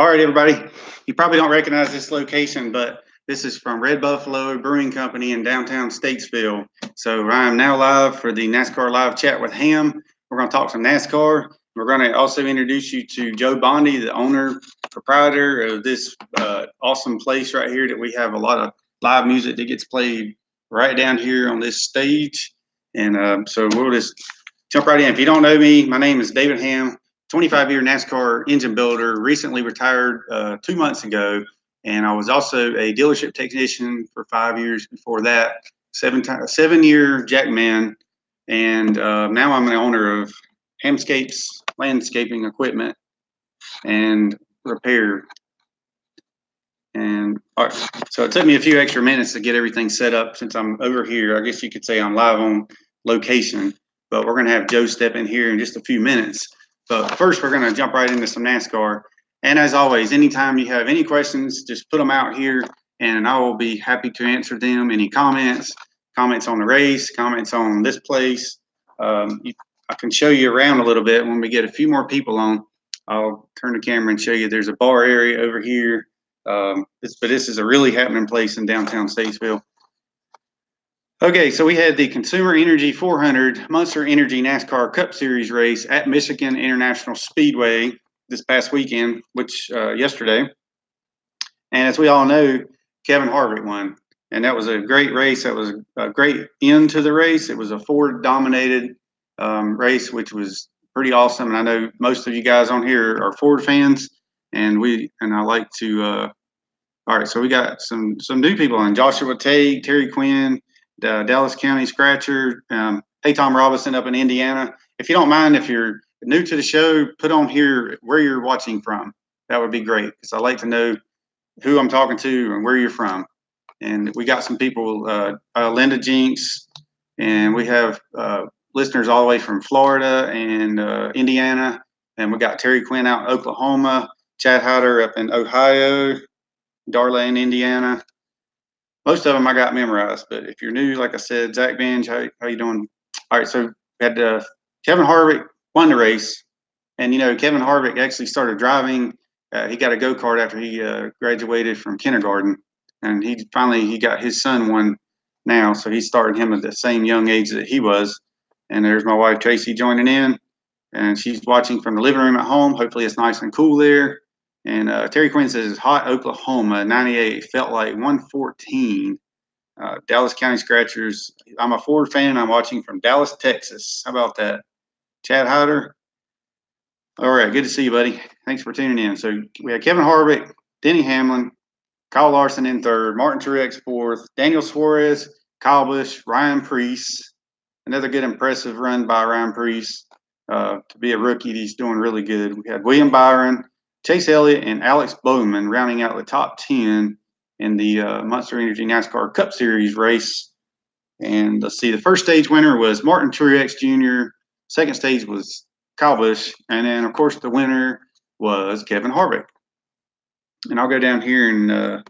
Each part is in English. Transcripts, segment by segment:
All right, everybody. You probably don't recognize this location, but this is from Red Buffalo Brewing Company in downtown Statesville. So I'm now live for the NASCAR Live Chat with Hamm. We're going to talk some NASCAR. We're going to also introduce you to Joe Bondi, the owner, proprietor of this awesome place right here that we have a lot of live music that gets played right down here on this stage. And so we'll just jump right in. If you don't know me, my name is David Hamm. 25-year NASCAR engine builder, recently retired 2 months ago, and I was also a dealership technician for 5 years before that. 7-year jackman, and now I'm the owner of Hammscapes landscaping equipment and repair. And all right, so it took me a few extra minutes to get everything set up since I'm over here. I guess you could say I'm live on location, but we're going to have Joe step in here in just a few minutes. But first, we're going to jump right into some NASCAR. And as always, anytime you have any questions, just put them out here, and I will be happy to answer them. Any comments on the race, comments on this place. I can show you around a little bit when we get a few more people on. I'll turn the camera and show you. There's a bar area over here. This is a really happening place in downtown Statesville. Okay, so we had the Consumer Energy 400 Monster Energy NASCAR Cup Series race at Michigan International Speedway this past weekend, which yesterday. And as we all know, Kevin Harvick won. And that was a great race. That was a great end to the race. It was a Ford-dominated race, which was pretty awesome. And I know most of you guys on here are Ford fans, and I like to. All right, so we got some new people on: Joshua Tate, Terry Quinn, Dallas County Scratcher. Hey, Tom Robinson up in Indiana. If you don't mind, if you're new to the show, put on here where you're watching from. That would be great, because I like to know who I'm talking to and where you're from. And we got some people, Linda Jinks, and we have listeners all the way from Florida and Indiana. And we got Terry Quinn out in Oklahoma, Chad Hyder up in Ohio, Darla in Indiana. Most of them I got memorized, but if you're new, like I said, Zach Benj, how you doing? All right, so we had Kevin Harvick won the race, and Kevin Harvick actually started driving. He got a go-kart after he graduated from kindergarten, and he got his son one now, so he started him at the same young age that he was. And there's my wife Tracy joining in, and she's watching from the living room at home. Hopefully it's nice and cool there. And Terry Quinn says, hot Oklahoma, 98, felt like 114. Dallas County Scratchers, I'm a Ford fan. I'm watching from Dallas, Texas. How about that? Chad Hyder. All right, good to see you, buddy. Thanks for tuning in. So we had Kevin Harvick, Denny Hamlin, Kyle Larson in third, Martin Truex fourth, Daniel Suarez, Kyle Busch, Ryan Preece. Another good, impressive run by Ryan Preece. To be a rookie, he's doing really good. We had William Byron, Chase Elliott, and Alex Bowman rounding out the top 10 in the Monster Energy NASCAR Cup Series race. And let's see, the first stage winner was Martin Truex Jr. Second stage was Kyle Busch, and then of course the winner was Kevin Harvick. And I'll go down here and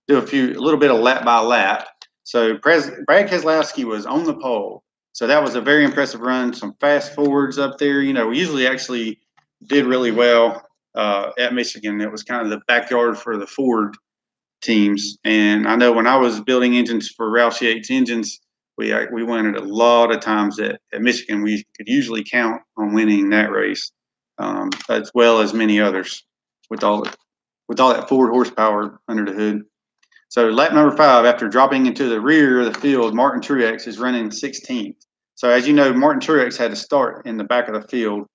do a little bit of lap by lap. So Brad Keselowski was on the pole, so that was a very impressive run. Some fast forwards up there. We usually actually did really well at Michigan. It was kind of the backyard for the Ford teams, and I know when I was building engines for Roush Yates Engines, we won it a lot of times at Michigan. We could usually count on winning that race, as well as many others with all that Ford horsepower under the hood. So lap number 5, after dropping into the rear of the field, Martin Truex is running 16th. So as you know, Martin Truex had to start in the back of the field.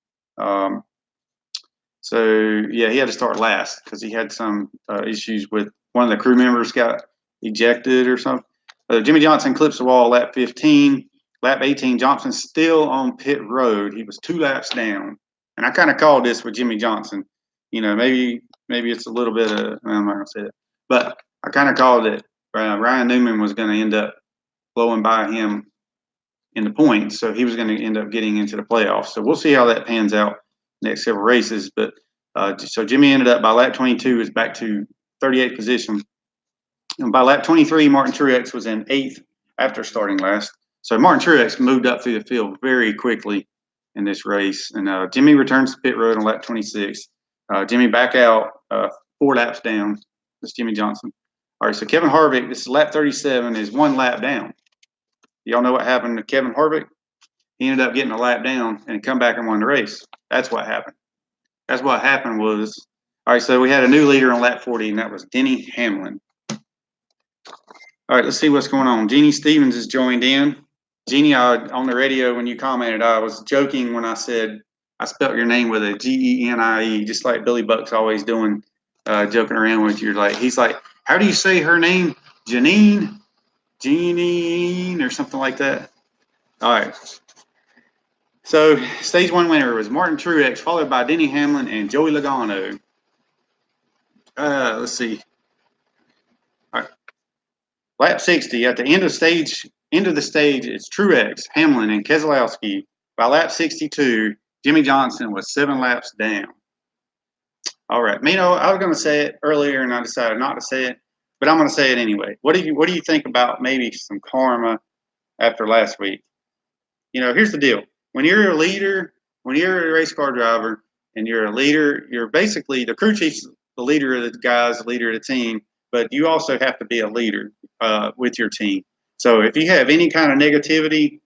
He had to start last because he had some issues with one of the crew members got ejected or something. Jimmy Johnson clips the wall lap 15. Lap 18, Johnson's still on pit road. He was 2 laps down. And I kind of called this with Jimmy Johnson. Maybe it's a little bit of, I'm not going to say it. But I kind of called it Ryan Newman was going to end up blowing by him in the points. So he was going to end up getting into the playoffs. So we'll see how that pans out next several races. But so Jimmy ended up by lap 22 is back to 38th position. And by lap 23, Martin Truex was in 8th after starting last. So Martin Truex moved up through the field very quickly in this race. And Jimmy returns to pit road on lap 26. Jimmy back out 4 laps down. That's Jimmie Johnson. All right, so Kevin Harvick, this is lap 37, is 1 lap down. Y'all know what happened to Kevin Harvick? He ended up getting a lap down and come back and won the race. That's what happened. That's what happened was, all right, so we had a new leader on lap 40, and that was Denny Hamlin. All right, let's see what's going on. Jeannie Stevens has joined in. Jeannie, on the radio when you commented, I was joking when I said I spelt your name with a G-E-N-I-E, just like Billy Buck's always doing, joking around with you. He's like, how do you say her name? Janine, or something like that. All right. So stage 1 winner was Martin Truex, followed by Denny Hamlin and Joey Logano. Let's see. All right. Lap 60, at the end of the stage, it's Truex, Hamlin, and Keselowski. By lap 62, Jimmie Johnson was 7 laps down. All right, Mino, I was going to say it earlier, and I decided not to say it, but I'm going to say it anyway. What do you think about maybe some karma after last week? Here's the deal: when you're a leader, when you're a race car driver, and you're a leader, you're basically the crew chief's the leader of the guys, the leader of the team, but you also have to be a leader with your team. So if you have any kind of negativity,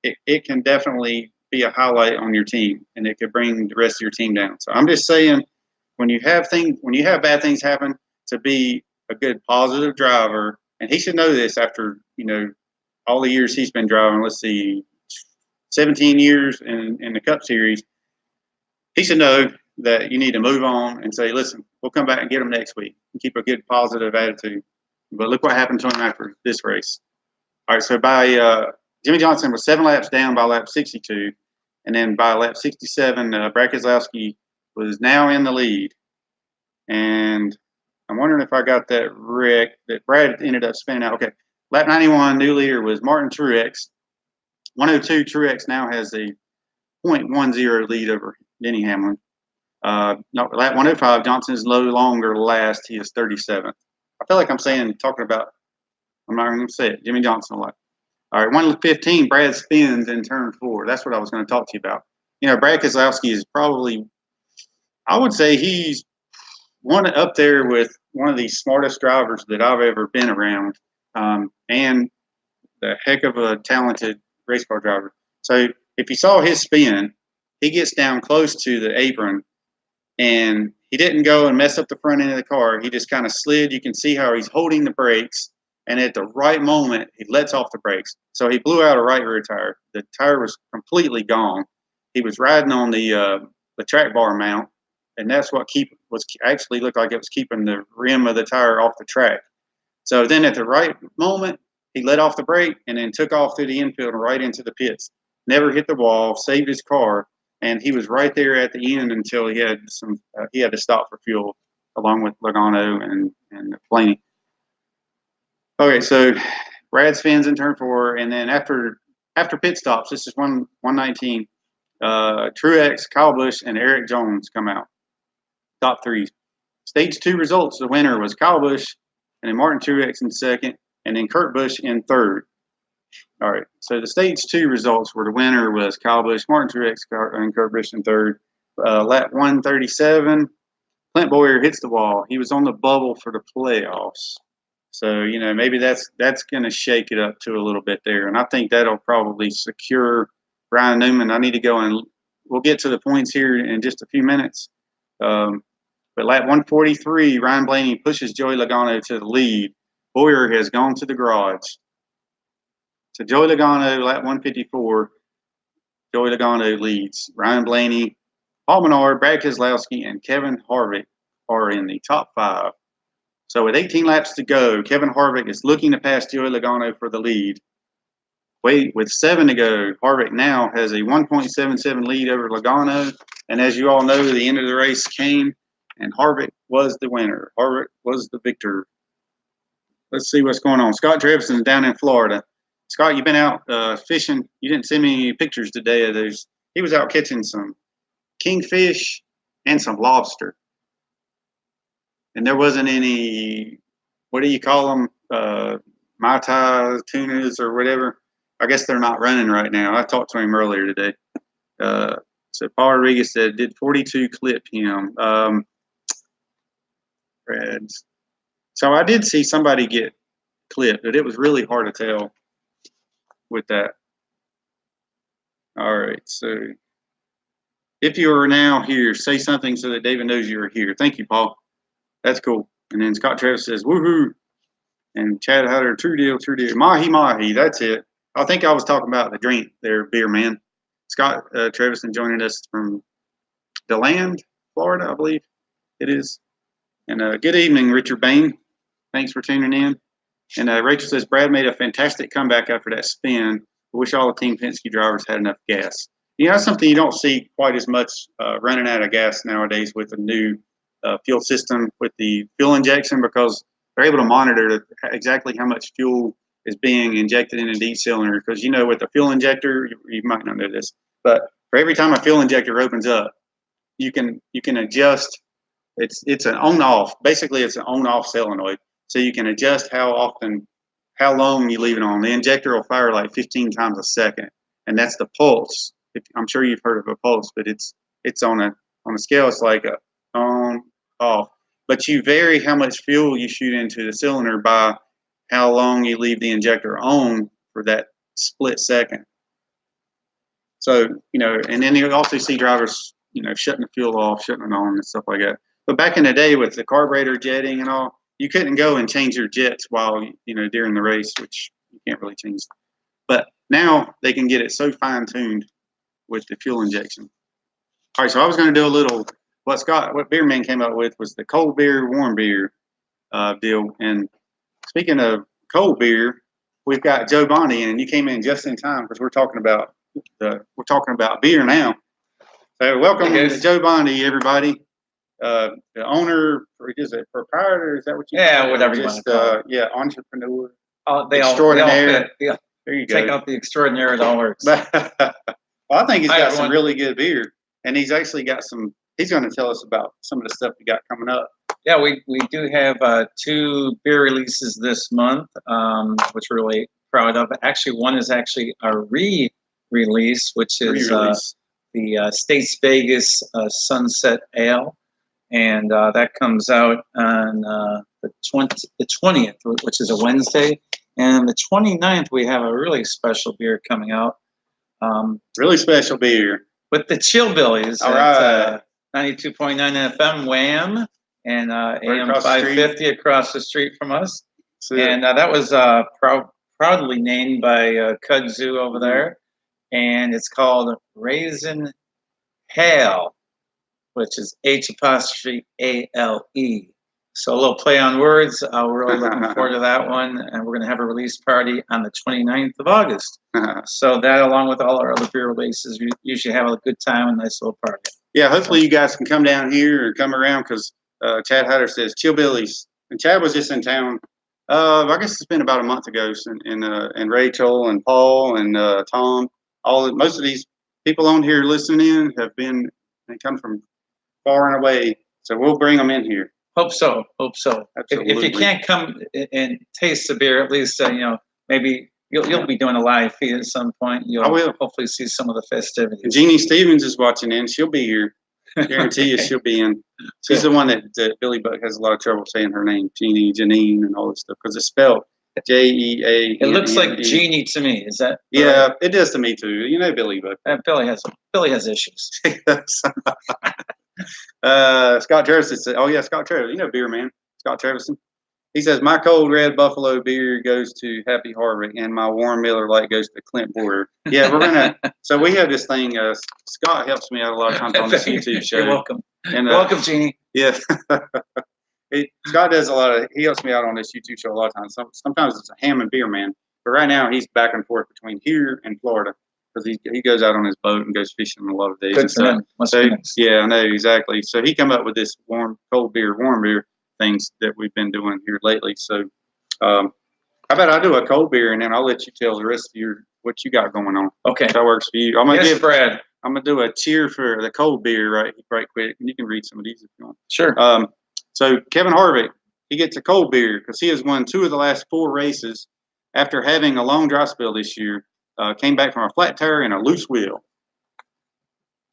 it can definitely be a highlight on your team, and it could bring the rest of your team down. So I'm just saying, when you have bad things happen, to be a good positive driver, and he should know this after all the years he's been driving. Let's see, 17 years in the Cup Series. He should know that you need to move on and say, listen, we'll come back and get him next week, and keep a good positive attitude. But look what happened to him after this race. All right, so Jimmie Johnson was 7 laps down by lap 62, and then by lap 67, Brad Keselowski was now in the lead. And I'm wondering if I got that wreck that Brad ended up spinning out. Okay, lap 91, new leader was Martin Truex. 102, Truex now has a 0.10 lead over Denny Hamlin. Lap 105, Johnson is no longer last. He is 37th. I feel like I'm talking about, I'm not going to say it, Jimmie Johnson a lot. All right, 115, Brad spins in turn 4. That's what I was going to talk to you about. Brad Keselowski is probably, I would say he's up there with one of the smartest drivers that I've ever been around, and the heck of a talented race car driver. So if you saw his spin, he gets down close to the apron, and he didn't go and mess up the front end of the car. He just kind of slid. You can see how he's holding the brakes, and at the right moment, he lets off the brakes. So he blew out a right rear tire. The tire was completely gone. He was riding on the track bar mount, and that's what actually looked like it was keeping the rim of the tire off the track. So then at the right moment, he let off the brake and then took off through the infield and right into the pits. Never hit the wall, saved his car, and he was right there at the end until he had to stop for fuel, along with Logano and Blaney. Okay, so Brad spins in turn 4, and then after pit stops, this is 119. Truex, Kyle Busch, and Eric Jones come out. Top 3. Stage 2 results, the winner was Kyle Busch, and then Martin Truex in second, and then Kurt Busch in third. All right, so the stage 2 results were the winner was Kyle Busch, Martin Truex, and Kurt Busch in third. Lap 137, Clint Bowyer hits the wall. He was on the bubble for the playoffs. So, maybe that's going to shake it up to a little bit there. And I think that'll probably secure Ryan Newman. I need to go and we'll get to the points here in just a few minutes. But lap 143, Ryan Blaney pushes Joey Logano to the lead. Bowyer has gone to the garage. So Joey Logano, lap 154, Joey Logano leads. Ryan Blaney, Paul Menard, Brad Keselowski, and Kevin Harvick are in the top 5. So with 18 laps to go, Kevin Harvick is looking to pass Joey Logano for the lead. With 7 to go, Harvick now has a 1.77 lead over Logano. And as you all know, the end of the race came, and Harvick was the winner. Harvick was the victor. Let's see what's going on. Scott Trevison down in Florida. Scott, you've been out fishing. You didn't send me any pictures today of those. He was out catching some kingfish and some lobster. And there wasn't any, what do you call them, Mai Tai tunas or whatever. I guess they're not running right now. I talked to him earlier today. So Paul Rodriguez said, did 42 clip him? Brad's. So I did see somebody get clipped, but it was really hard to tell with that. All right, so if you are now here, say something so that David knows you are here. Thank you, Paul. That's cool. And then Scott Travis says, woohoo. And Chad Hatter, true deal, true deal. Mahi Mahi, that's it. I think I was talking about the drink there, beer man. Scott Trevison joining us from DeLand, Florida, I believe it is. And good evening, Richard Bain. Thanks for tuning in. And Rachel says, Brad made a fantastic comeback after that spin. I wish all the Team Penske drivers had enough gas. You know, that's something you don't see quite as much running out of gas nowadays with the new fuel system with the fuel injection, because they're able to monitor exactly how much fuel is being injected into each cylinder. Because, you know, with the fuel injector, you might not know this, but for every time a fuel injector opens up, you can adjust. It's an on-off. Basically, it's an on-off solenoid. So you can adjust how long you leave it on. The injector will fire like 15 times a second, and that's the pulse. I'm sure you've heard of a pulse, but it's on a scale. It's like a on, off. But you vary how much fuel you shoot into the cylinder by how long you leave the injector on for that split second. So, you know, and then you also see drivers, you know, shutting the fuel off, shutting it on, and stuff like that. But back in the day with the carburetor jetting and all, you couldn't go and change your jets while, you know, during the race, which you can't really change. But now they can get it so fine-tuned with the fuel injection. All right, so I was going to do a little, what Beer Man came up with was the cold beer, warm beer deal. And speaking of cold beer, we've got Joe Bonnie, and you came in just in time because we're talking about beer now. So welcome to Joe Bonnie, everybody. The owner, or is it proprietor? Is that what you? Yeah, whatever you want to call it. Yeah, entrepreneur. Extraordinaire. Yeah, there you go. Take out the extraordinary, it all works. Well, I think he's got some really good beer, and he's actually got some. He's going to tell us about some of the stuff we got coming up. Yeah, we do have 2 beer releases this month, which we're really proud of. Actually, one is actually a re-release, which is the States Vegas Sunset Ale. And that comes out on the 20th, which is a Wednesday. And the 29th, we have a really special beer coming out. Really special beer. With the Chillbillies. All right. 92.9 FM Wham! And AM 550 across the street from us. And that was proudly named by Kudzu over there. And it's called Raisin Hale, which is H''ALE. So a little play on words. We're really looking forward to that one. And we're going to have a release party on the 29th of August. So that, along with all our other beer releases, we usually have a good time and a nice little party. Yeah, hopefully you guys can come down here or come around, because Chad Hatter says Chillbillies. And Chad was just in town. I guess it's been about a month ago. And Rachel and Paul and Tom, most of these people on here listening in they come from far and away. So we'll bring them in here. Hope so. Absolutely. If you can't come and taste the beer, at least maybe you'll be doing a live feed at some point. I will. Hopefully see some of the festivities. Jeannie Stevens is watching in. She'll be here. Guarantee you she'll be in. She's the one that Billy Buck has a lot of trouble saying her name, Janine, and all this stuff, because it's spelled J-E-A. It looks like Jeannie to me. Is that? Yeah, it does to me too. You know, Billy Buck. Billy has issues. Scott Travis said, "Oh yeah, Scott Travis. You know, beer man, Scott Travison. He says my cold red Buffalo beer goes to Happy Harvick, and my warm Miller Lite goes to Clint Boyer." Yeah, we're gonna. So we have this thing. Scott helps me out a lot of times on this YouTube show. You're welcome. And welcome, Jeannie. Yeah. Scott does he helps me out on this YouTube show a lot of times. Sometimes it's a Hamm and beer man, but right now he's back and forth between here and Florida, because he goes out on his boat and goes fishing a lot of days. Good for him. Yeah, I know, exactly. So he come up with this warm beer things that we've been doing here lately. So how about I do a cold beer, and then I'll let you tell the rest of what you got going on. Okay. If that works for you. Brad. I'm going to do a cheer for the cold beer right quick. And you can read some of these if you want. Sure. So Kevin Harvick, he gets a cold beer because he has won 2 of the last 4 races after having a long dry spell this year. Came back from a flat tire and a loose wheel.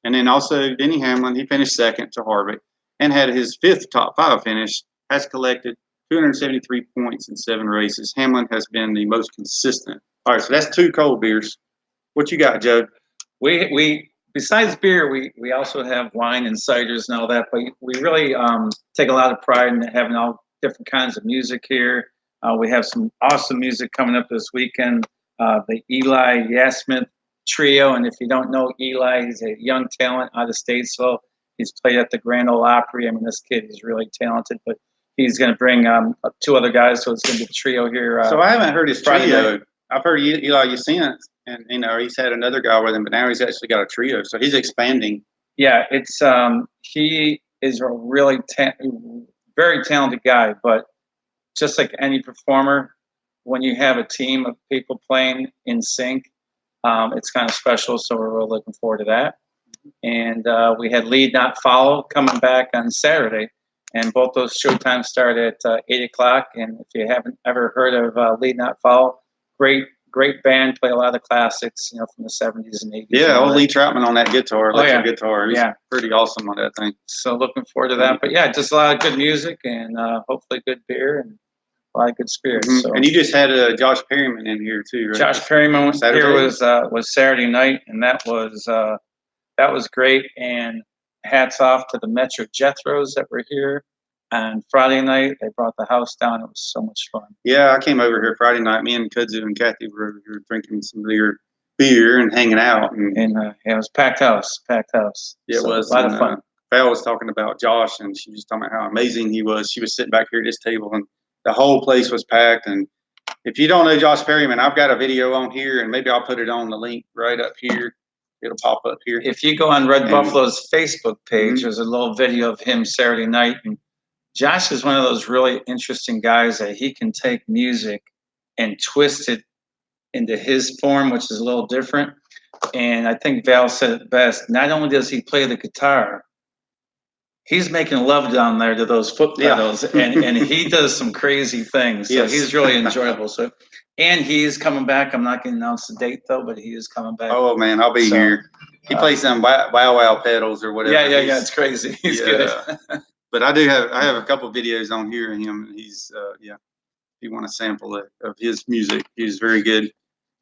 And then also Denny Hamlin, he finished second to Harvick and had his 5th top 5 finish has collected 273 points in 7 races. Hamlin has been the most consistent. All right, so that's 2 cold beers. What you got, Joe? We besides beer, we also have wine and ciders and all that. But we really take a lot of pride in having all different kinds of music here. We have some awesome music coming up this weekend. The Eli Yasmith Trio, and if you don't know Eli, he's a young talent out of Statesville. He's played at the Grand Ole Opry. I mean, this kid is really talented, but he's going to bring 2 other guys, so it's going to be a trio here. So I haven't heard his Friday trio. night. I've heard Eli Yasmith, and he's had another guy with him, but now he's actually got a trio, so he's expanding. Yeah, it's he is a really very talented guy, but just like any performer, when you have a team of people playing in sync, it's kind of special. So we're really looking forward to that. And we had Lead Not Follow coming back on Saturday, and both those showtimes start at 8 o'clock. And if you haven't ever heard of Lead Not Follow, great band, play a lot of classics, from the 70s and 80s. Yeah, old Lee Troutman on that guitar, electric guitar. He's pretty awesome on that thing. So looking forward to that. But yeah, just a lot of good music and hopefully good beer and a lot of good spirits. Mm-hmm. So. And you just had Josh Perryman in here too, right? Josh Perryman here was Saturday night, and that was great. And hats off to the Metro Jethros that were here. And Friday night, they brought the house down. It was so much fun. Yeah, I came over here Friday night. Me and Kudzu and Kathy were over here drinking some beer and hanging out. And it was packed house. Yeah, it was a lot of fun. Val was talking about Josh, and she was talking about how amazing he was. She was sitting back here at this table, and the whole place was packed. And if you don't know Josh Perryman, I've got a video on here, and maybe I'll put it on the link right up here. It'll pop up here. If you go on Red Buffalo's Facebook page, there's a little video of him Saturday night. And Josh is one of those really interesting guys that he can take music and twist it into his form, which is a little different. And I think Val said it best. Not only does he play the guitar, he's making love down there to those foot pedals, and he does some crazy things. So he's really enjoyable. And he's coming back. I'm not going to announce the date though, but he is coming back. Oh man, I'll be here. He plays some wow pedals or whatever. Yeah, it's crazy. He's good. But I have a couple videos on here of him. He's if you want to sample it of his music, he's very good.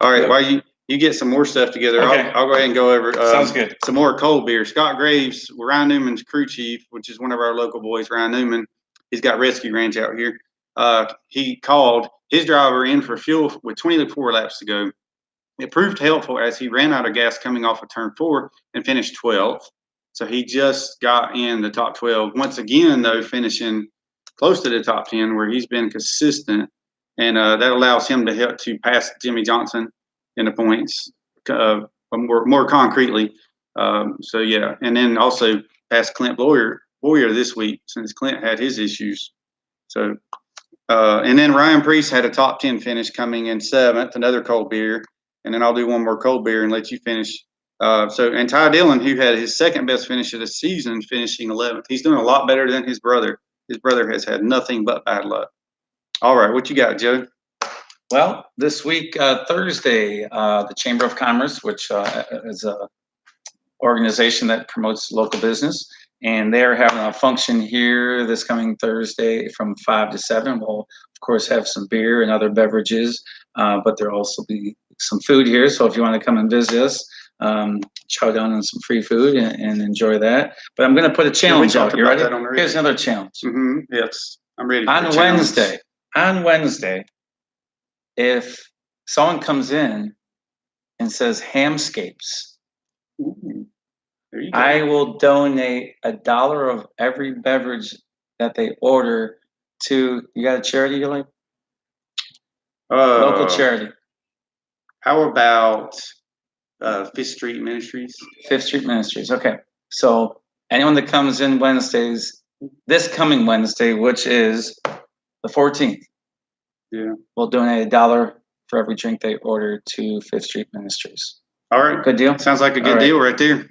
All right, while you get some more stuff together, okay. I'll go ahead and go over Sounds good. Some more cold beer. Scott Graves, Ryan Newman's crew chief, which is one of our local boys, Ryan Newman. He's got Rescue Ranch out here. He called his driver in for fuel with 24 laps to go. It proved helpful as he ran out of gas coming off of turn 4 and finished 12th. So he just got in the top 12. Once again, though, finishing close to the top 10 where he's been consistent. And that allows him to pass Jimmy Johnson in the points more concretely. And then also pass Clint Boyer this week since Clint had his issues. So, and then Ryan Priest had a top 10 finish coming in 7th, another cold beer. And then I'll do one more cold beer and let you finish. And Ty Dillon, who had his second best finish of the season, finishing 11th. He's doing a lot better than his brother. His brother has had nothing but bad luck. All right, what you got, Joe? Well, this week, Thursday, the Chamber of Commerce, which is an organization that promotes local business, and they're having a function here this coming Thursday from 5 to 7. We'll, of course, have some beer and other beverages, but there'll also be some food here. So if you want to come and visit us, chow down on some free food and enjoy that. But I'm going to put a challenge out. You ready? Here's another challenge. Yes, I'm ready. On Wednesday, if someone comes in and says Hamscapes, I will donate $1 of every beverage that they order to. You got a charity you like? Local charity. How about Fifth Street Ministries? Fifth Street Ministries. Okay. So anyone that comes in this coming Wednesday, which is the 14th, we'll donate $1 for every drink they order to Fifth Street Ministries. All right. Good deal? Sounds like a good deal right there.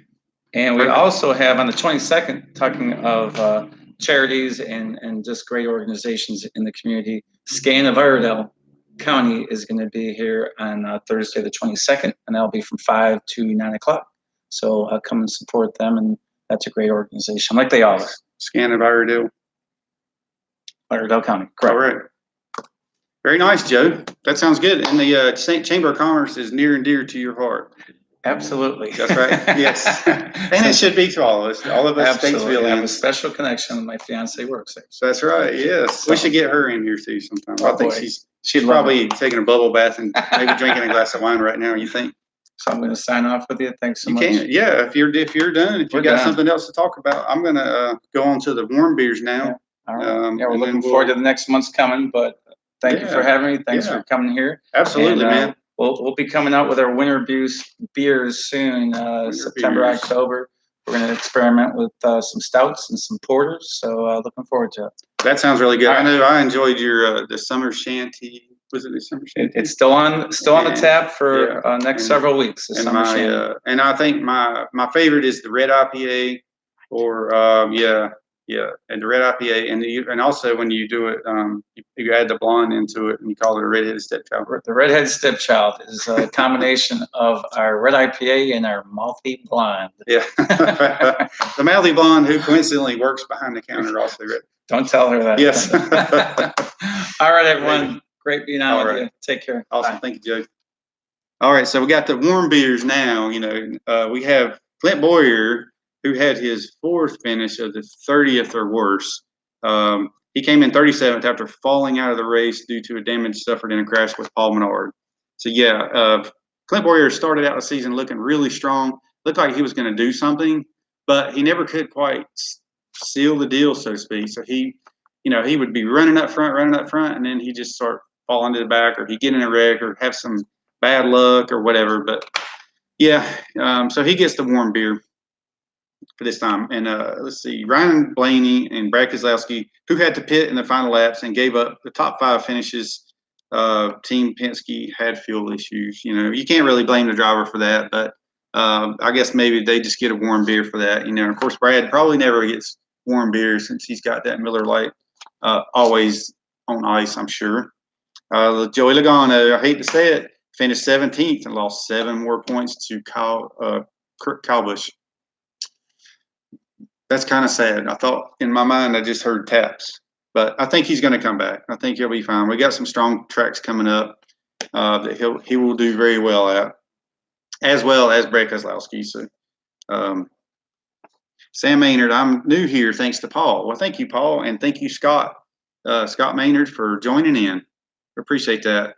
And we also have on the 22nd, talking of charities and just great organizations in the community, SCAN of Iredell County is going to be here on Thursday the 22nd, and that'll be from 5 to 9 o'clock. So come and support them, and that's a great organization, like they all are. SCAN of Iredell. Lauderdale County, correct. All right. Very nice, Joe. That sounds good. And the Chamber of Commerce is near and dear to your heart. Absolutely. That's right. Yes. And it should be to all of us. All of us Statesville. I have a special connection. My fiance works there. So that's right. Yes. So, we should get her in here too sometime. Oh, I think she's probably taking a bubble bath and maybe drinking a glass of wine right now. You think? So I'm going to sign off with you. Thanks so much. You can. Yeah. If you're done, if you got something else to talk about, I'm going to go on to the warm beers now. Yeah. All right. We're looking forward to the next month's coming, but thank you for having me. Thanks for coming here. Absolutely, man. We'll be coming out with our winter beers soon, September, October. We're going to experiment with some stouts and some porters, so looking forward to it. That sounds really good. I know I enjoyed your the summer shanty. Was it the summer shanty? It's still on the tap for next several weeks. The summer shanty. And I think my favorite is the red IPA, or and the red IPA, and also when you do it, you add the blonde into it, and you call it a redheaded stepchild. The redheaded stepchild is a combination of our red IPA and our mouthy blonde. Yeah, the mouthy blonde, who coincidentally works behind the counter, also. Don't tell her that. Yes. All right, everyone. Great being on with you. Take care. Awesome. Bye. Thank you, Joe. All right, so we got the warm beers now. We have Clint Boyer, who had his 4th finish of the 30th or worse. He came in 37th after falling out of the race due to a damage suffered in a crash with Paul Menard. So, Clint Boyer started out the season looking really strong. Looked like he was going to do something, but he never could quite seal the deal, so to speak. So he would be running up front, and then he just start falling to the back, or he'd get in a wreck or have some bad luck or whatever. But, so he gets the warm beer for this time. And let's see, Ryan Blaney and Brad Keselowski, who had to pit in the final laps and gave up the top 5 finishes. Team Penske had fuel issues. You can't really blame the driver for that, but I guess maybe they just get a warm beer for that. Of course, Brad probably never gets warm beer since he's got that Miller Lite always on ice, I'm sure. Joey Logano, I hate to say it, finished 17th and lost 7 more points to Kurt Kalbusch. That's kind of sad. I thought in my mind I just heard taps, but I think he's going to come back. I think he'll be fine. We got some strong tracks coming up that he will do very well at, as well as Brad Keselowski. So, Sam Maynard, I'm new here thanks to Paul. Well, thank you, Paul, and thank you, Scott Maynard, for joining in. Appreciate that.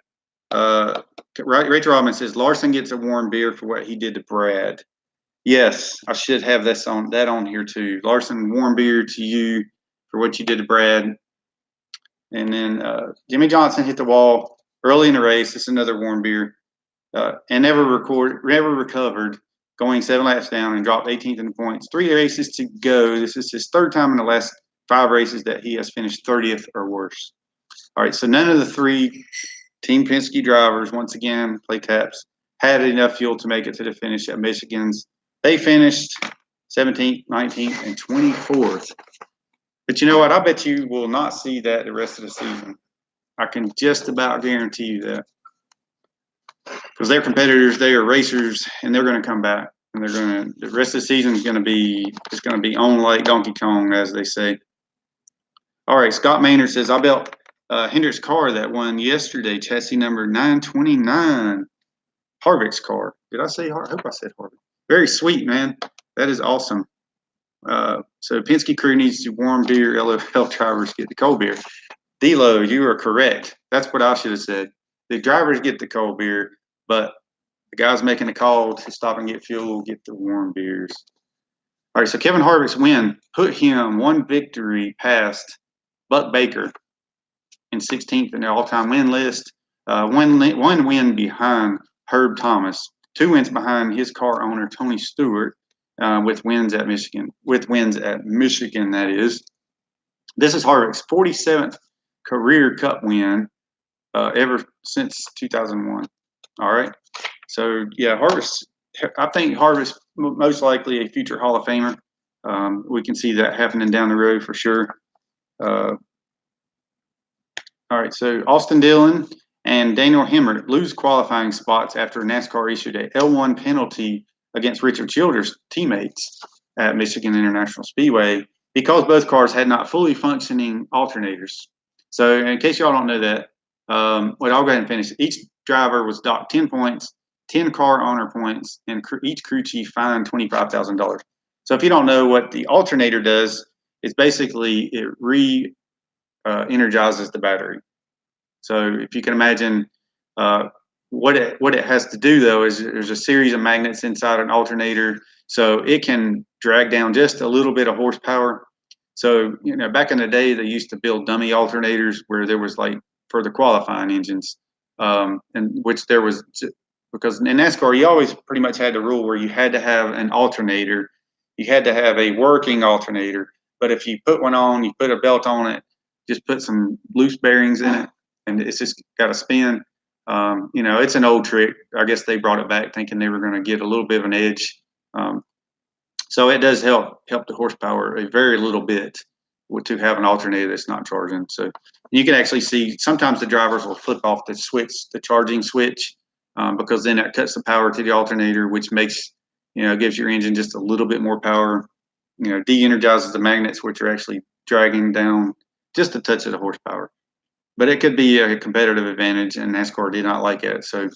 Rachel Robin says Larson gets a warm beer for what he did to Brad. Yes, I should have that on here too. Larson, warm beer to you for what you did to Brad. And then Jimmy Johnson hit the wall early in the race. It's another warm beer, and never recovered, going 7 laps down and dropped 18th in the points. 3 races to go. This is his 3rd time in the last 5 races that he has finished 30th or worse. All right, so none of the 3 Team Penske drivers, once again, play taps, had enough fuel to make it to the finish at Michigan's. They finished 17th, 19th, and 24th. But you know what? I bet you will not see that the rest of the season. I can just about guarantee you that. Because they're competitors, they are racers, and they're going to come back. And the rest of the season is going to be on like Donkey Kong, as they say. All right, Scott Maynard says, I built Hendrick's car that won yesterday, chassis number 929. Harvick's car. Did I say Harvick? I hope I said Harvick. Very sweet, man. That is awesome. So Penske crew needs to warm beer. LFL drivers get the cold beer. D-Lo, you are correct. That's what I should have said. The drivers get the cold beer, but the guys making the call to stop and get fuel get the warm beers. All right, so Kevin Harvick's win put him 1 victory past Buck Baker in 16th in the all-time win list. 1 win behind Herb Thomas. 2 wins behind his car owner, Tony Stewart, with wins at Michigan. That is. This is Harvick's 47th career Cup win ever since 2001. All right. So, I think Harvick's most likely a future Hall of Famer. We can see that happening down the road for sure. All right. So, Austin Dillon and Daniel Hemrick lose qualifying spots after NASCAR issued a L1 penalty against Richard Childers' teammates at Michigan International Speedway because both cars had not fully functioning alternators. So in case y'all don't know that, well, I'll go ahead and finish. Each driver was docked 10 points, 10 car owner points, and each crew chief fined $25,000. So if you don't know what the alternator does, it's basically it energizes the battery. So if you can imagine, what it has to do though is there's a series of magnets inside an alternator, so it can drag down just a little bit of horsepower. So back in the day, they used to build dummy alternators where there was like for the qualifying engines, and which there was, because in NASCAR you always pretty much had the rule where you had to have an alternator, you had to have a working alternator. But if you put one on, you put a belt on it, just put some loose bearings in it, and it's just got to spin. It's an old trick. I guess they brought it back thinking they were going to get a little bit of an edge. So it does help the horsepower a very little bit to have an alternator that's not charging. So you can actually see sometimes the drivers will flip off the charging switch, because then it cuts the power to the alternator, which makes, gives your engine just a little bit more power, de-energizes the magnets, which are actually dragging down just a touch of the horsepower. But it could be a competitive advantage, and NASCAR did not like it. So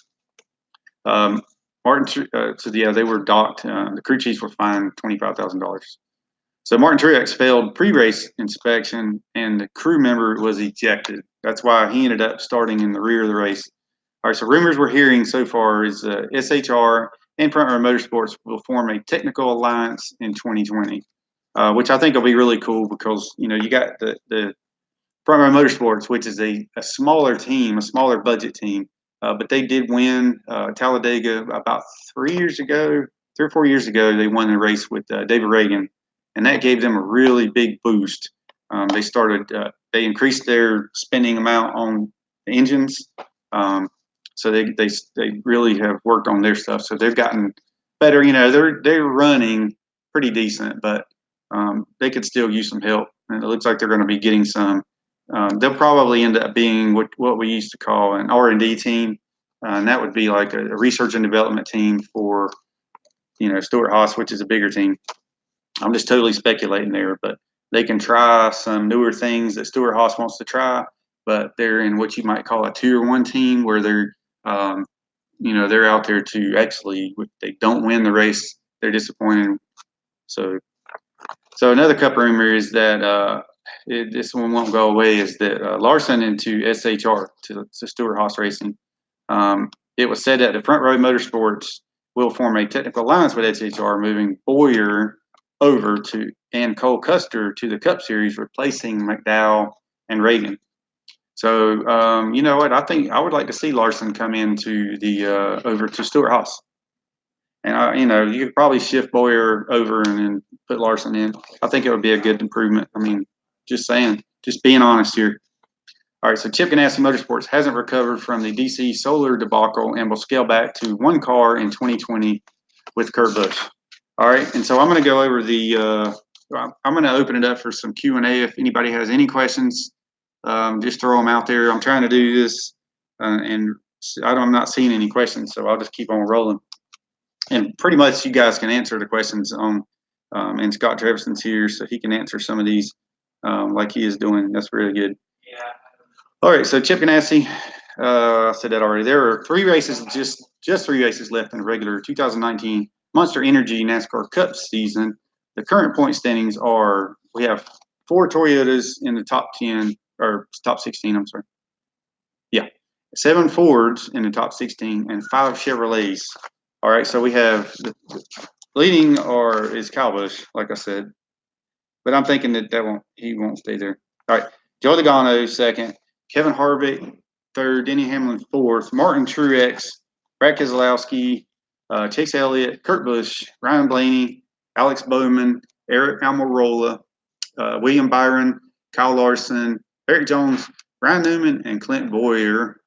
they were docked. The crew chiefs were fined $25,000. So Martin Truex failed pre-race inspection, and the crew member was ejected. That's why he ended up starting in the rear of the race. All right, so rumors we're hearing so far is SHR and Front Row Motorsports will form a technical alliance in 2020, which I think will be really cool because, you got the Front Row Motorsports, which is a smaller team, a smaller budget team, but they did win Talladega about 3 or 4 years ago. They won the race with David Reagan, and that gave them a really big boost. They increased their spending amount on the engines, so they really have worked on their stuff. So they've gotten better. They're running pretty decent, but they could still use some help, and it looks like they're going to be getting some. They'll probably end up being what we used to call an R&D team, and that would be like a research and development team for, Stewart-Haas, which is a bigger team. I'm just totally speculating there, but they can try some newer things that Stewart-Haas wants to try, but they're in what you might call a tier 1 team where they're out there to actually, if they don't win the race, they're disappointed. So another cup rumor is that this one won't go away, is that Larson into SHR, to Stewart-Haas Racing. It was said that the Front Row Motorsports will form a technical alliance with SHR, moving Bowyer over and Cole Custer to the Cup Series, replacing McDowell and Reagan. So you know what? I think I would like to see Larson come into over to Stewart-Haas. And you could probably shift Bowyer over and then put Larson in. I think it would be a good improvement. I mean, just saying, just being honest here. All right, so Chip Ganassi Motorsports hasn't recovered from the DC solar debacle and will scale back to one car in 2020 with Kurt Busch. All right, and so I'm going to go over I'm going to open it up for some Q&A. If anybody has any questions, just throw them out there. I'm trying to do this, and I'm not seeing any questions, so I'll just keep on rolling. And pretty much you guys can answer the questions on, and Scott Trevison's here, so he can answer some of these like he is doing. That's really good. Yeah. All right, so Chip Ganassi, I said that already. There are just 3 races left in the regular 2019 Monster Energy NASCAR Cup season. The current point standings are, we have 4 Toyotas in the top 10, or top 16, I'm sorry. Yeah, 7 Fords in the top 16 and 5 Chevrolets. All right, so we have the leading is Kyle Busch, like I said, but I'm thinking he won't stay there. All right, Joe Logano second, Kevin Harvick third, Denny Hamlin fourth, Martin Truex, Brad Keselowski, Chase Elliott, Kurt Busch, Ryan Blaney, Alex Bowman, Eric Almirola, William Byron, Kyle Larson, Eric Jones, Ryan Newman, and Clint Bowyer,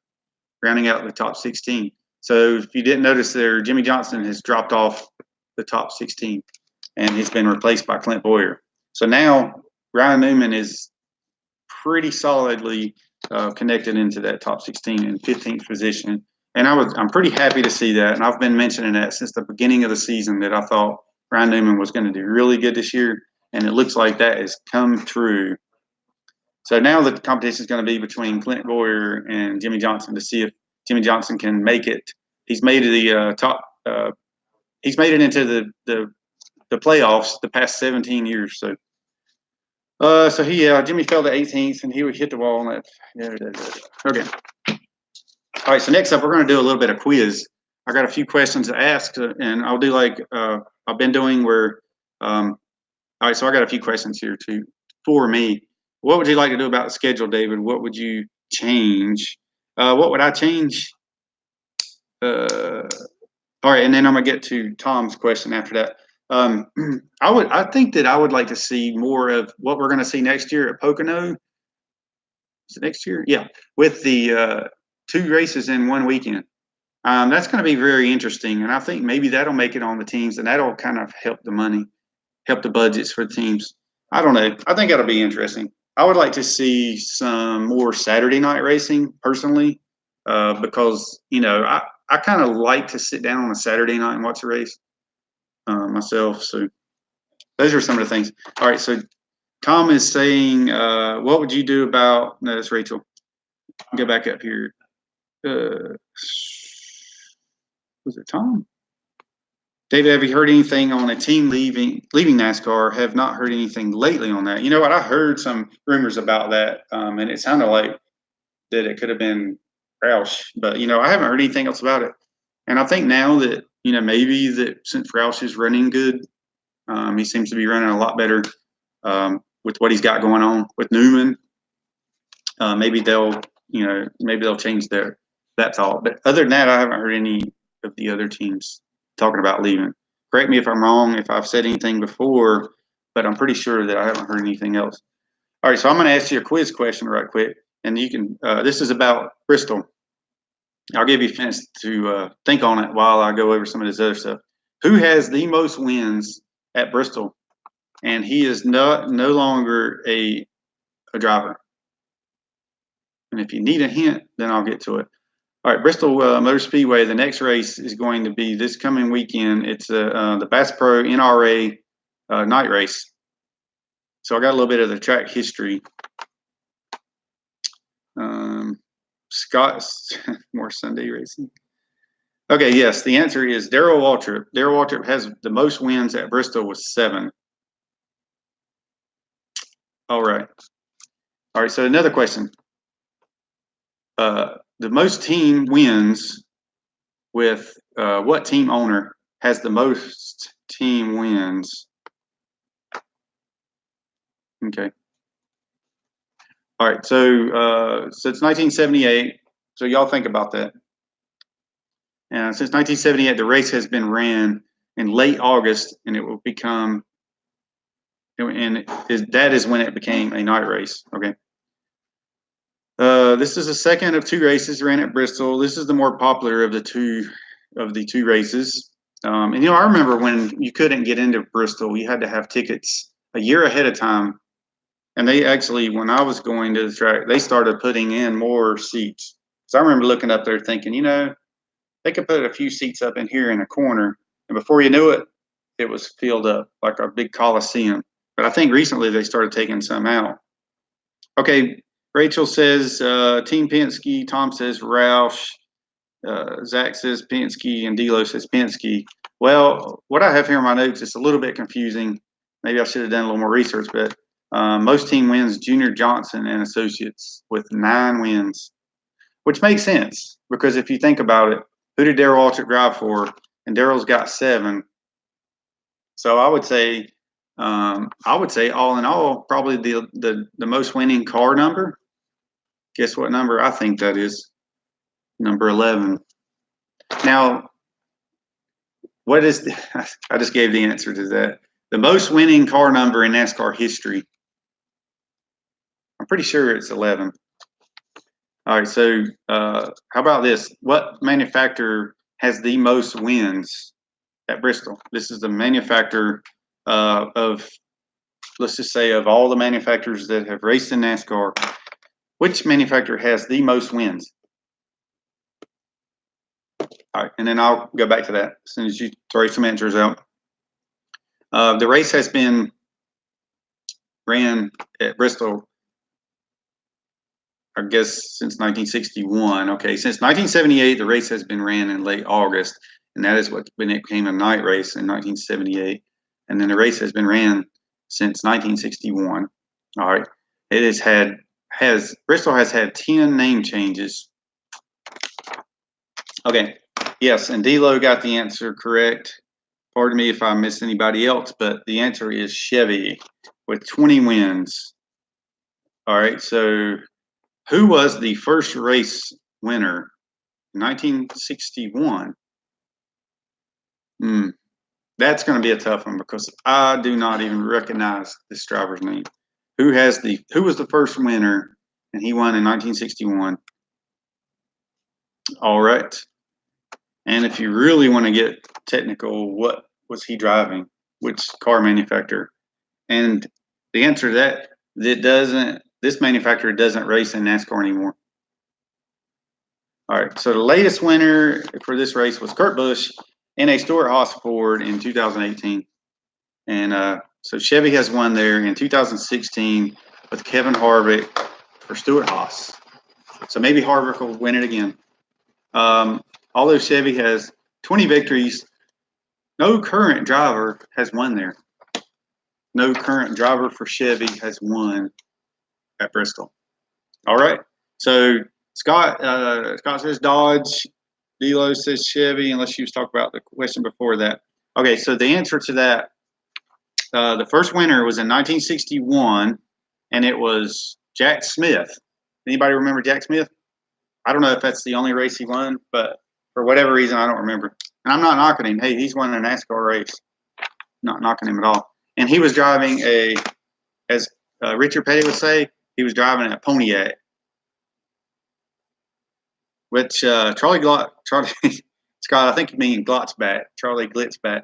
rounding out the top 16. So if you didn't notice there, Jimmy Johnson has dropped off the top 16, and he's been replaced by Clint Bowyer. So now Ryan Newman is pretty solidly connected into that top 16 and 15th position. And I'm pretty happy to see that. And I've been mentioning that since the beginning of the season, that I thought Ryan Newman was going to do really good this year. And it looks like that has come true. So now the competition is going to be between Clint Boyer and Jimmy Johnson to see if Jimmy Johnson can make it. He's made the top. He's made it into the playoffs the past 17 years. So, Jimmy fell to 18th, and he would hit the wall on that. Okay. All right. So next up, we're going to do a little bit of quiz. I got a few questions to ask, and I'll do like I've been doing where. All right. So I got a few questions here too for me. What would you like to do about the schedule, David? What would you change? What would I change? All right, and then I'm gonna get to Tom's question after that. I think that I would like to see more of what we're gonna see next year at Pocono. Is it next year? Yeah, with the 2 races in one weekend. That's gonna be very interesting, and I think maybe that'll make it on the teams, and that'll kind of help the money, help the budgets for the teams. I don't know. I think that'll be interesting. I would like to see some more Saturday night racing personally, because I kind of like to sit down on a Saturday night and watch a race myself. So those are some of the things. All right. So Tom is saying, what would you do about? No, that's Rachel. Go back up here. Was it Tom? David, have you heard anything on a team leaving NASCAR? Have not heard anything lately on that. You know what? I heard some rumors about that, and it sounded like that it could have been Roush, but I haven't heard anything else about it. And I think now that maybe that since Roush is running good, he seems to be running a lot better with what he's got going on with Newman. Maybe they'll change that thought. But other than that, I haven't heard any of the other teams talking about leaving. Correct me if I'm wrong if I've said anything before, but I'm pretty sure that I haven't heard anything else. All right, so I'm going to ask you a quiz question right quick, and you can. This is about Bristol. I'll give you a chance to think on it while I go over some of this other stuff. Who has the most wins at Bristol? And he is no longer a driver. And if you need a hint, then I'll get to it. All right, Bristol Motor Speedway. The next race is going to be this coming weekend. It's the Bass Pro NRA night race. So I got a little bit of the track history. Scott's more Sunday racing. Okay, yes, the answer is Darrell Waltrip. Darrell Waltrip has the most wins at Bristol with 7. All right. All right, so another question. The most team wins with what team owner has the most team wins? Okay. All right, so since 1978, so y'all think about that. And since 1978, the race has been ran in late August, and it will become, that is when it became a night race. Okay. This is the second of 2 races ran at Bristol. This is the more popular of the two races. And I remember when you couldn't get into Bristol, you had to have tickets a year ahead of time. And they actually, when I was going to the track, they started putting in more seats. So I remember looking up there thinking, they could put a few seats up in here in a corner. And before you knew it, it was filled up like a big Coliseum. But I think recently they started taking some out. Okay, Rachel says Team Penske. Tom says Roush. Zach says Penske, and D'Lo says Penske. Well, what I have here in my notes is a little bit confusing. Maybe I should have done a little more research, but most team wins Junior Johnson and Associates with 9 wins, which makes sense because if you think about it, who did Darrell Waltrip drive for? And Darrell's got 7. So I would say all in all, probably the most winning car number. Guess what number I think that is? Number 11. Now, what is I just gave the answer to that. The most winning car number in NASCAR history. I'm pretty sure it's 11. All right, so how about this? What manufacturer has the most wins at Bristol? This is the manufacturer of, let's just say, of all the manufacturers that have raced in NASCAR. Which manufacturer has the most wins? All right, and then I'll go back to that as soon as you throw some answers out. The race has been ran at Bristol I guess since 1961. Okay, since 1978, the race has been ran in late August, and that is when it became a night race in 1978. And then the race has been ran since 1961. All right, it has Bristol has had 10 name changes. Okay, yes, and D-Lo got the answer correct. Pardon me if I missed anybody else, but the answer is Chevy with 20 wins. All right, so who was the first race winner in 1961? That's going to be a tough one because I do not even recognize this driver's name. Who was the first winner and he won in 1961? All right. And if you really want to get technical, what was he driving? Which car manufacturer? And the answer to that, this manufacturer doesn't race in NASCAR anymore. All right, so the latest winner for this race was Kurt Busch in a Stewart-Haas Ford in 2018. And so Chevy has won there in 2016 with Kevin Harvick for Stewart-Haas. So maybe Harvick will win it again. Although Chevy has 20 victories, no current driver has won there. No current driver for Chevy has won at Bristol. All right, so Scott says Dodge, D-Lo says Chevy, unless you was talking about the question before that. Okay, so the answer to that, the first winner was in 1961, and it was Jack Smith. Anybody remember Jack Smith? I don't know if that's the only race he won, but for whatever reason, I don't remember. And I'm not knocking him. Hey, he's won a NASCAR race. Not knocking him at all. And he was driving as Richard Petty would say, he was driving a Pontiac. Which Scott, I think you mean Glotzback, Charlie Glitzback.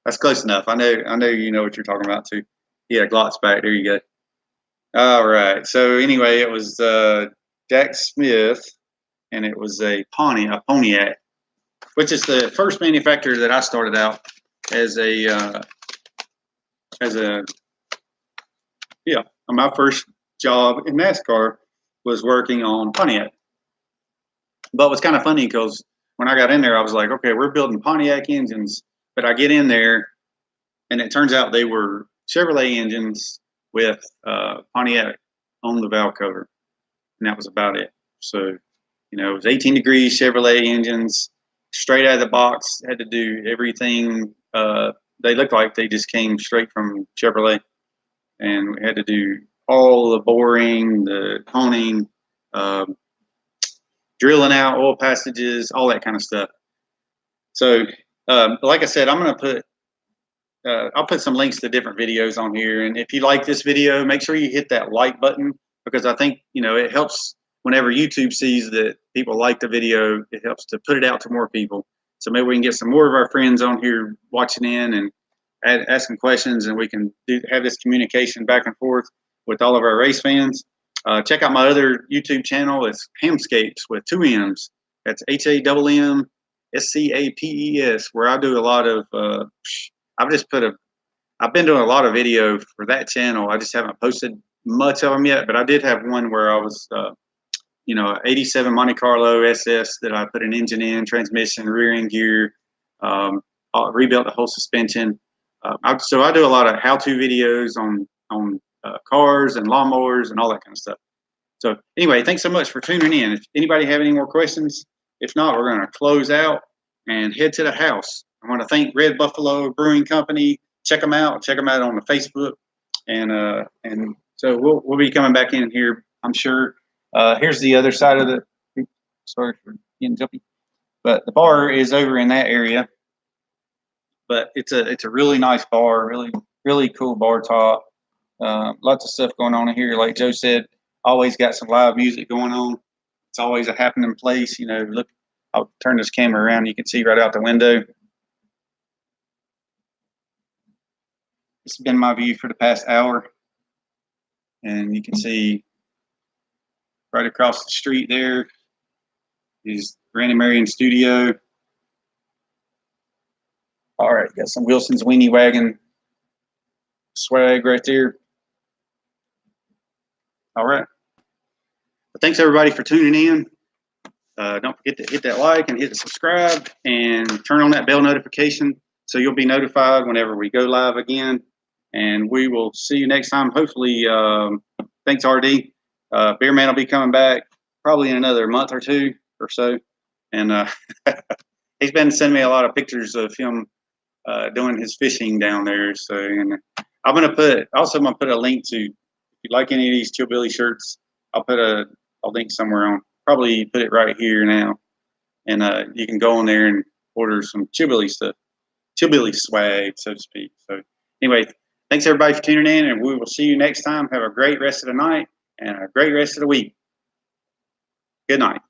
That's close enough. I know you know what you're talking about too. Yeah, Glotzback. There you go. All right. So anyway, it was Jack Smith, and it was a Pontiac, which is the first manufacturer that I started out as my first job in NASCAR was working on Pontiac. But what's kind of funny because when I got in there, I was like, okay, we're building Pontiac engines. But I get in there, and it turns out they were Chevrolet engines with Pontiac on the valve cover. And that was about it. So, it was 18 degrees Chevrolet engines, straight out of the box, had to do everything. They looked like they just came straight from Chevrolet. And we had to do all the boring, the honing, drilling out oil passages, all that kind of stuff. So, like I said, I'll put some links to different videos on here. And if you like this video, make sure you hit that like button because I think, it helps whenever YouTube sees that people like the video, it helps to put it out to more people. So maybe we can get some more of our friends on here watching in and asking questions, and we can have this communication back and forth with all of our race fans. Check out my other YouTube channel. It's Hammscapes with 2 M's. That's HAMMSCAPES, where I do a lot of. I've been doing a lot of video for that channel. I just haven't posted much of them yet, but I did have one where I was, 87 Monte Carlo SS that I put an engine in, transmission, rear end gear, rebuilt the whole suspension. So I do a lot of how-to videos on cars and lawnmowers and all that kind of stuff. So anyway, thanks so much for tuning in. If anybody have any more questions, if not, we're going to close out and head to the house. I want to thank Red Buffalo Brewing Company. Check them out. Check them out on the Facebook, and so we'll be coming back in here, I'm sure. Here's the other side of the. Sorry for getting jumpy, but the bar is over in that area. But it's a really nice bar, really cool bar top. Lots of stuff going on in here. Like Joe said, always got some live music going on. It's always a happening place. Look, I'll turn this camera around. You can see right out the window. This has been my view for the past hour. And you can see right across the street there is Randy Marion's studio. All right, got some Wilson's Weenie Wagon swag right there. All right. thanks everybody for tuning in. Don't forget to hit that like and hit the subscribe and turn on that bell notification so you'll be notified whenever we go live again. And we will see you next time. Hopefully, thanks RD. Beer Man will be coming back probably in another month or two or so. And he's been sending me a lot of pictures of him doing his fishing down there. So, and I'm gonna put a link to, if you like any of these Chillbilly shirts, I'll put a link somewhere on. Probably put it right here now, and you can go on there and order some Chillbilly stuff, Chillbilly swag, so to speak. So, anyway, thanks everybody for tuning in, and we will see you next time. Have a great rest of the night and a great rest of the week. Good night.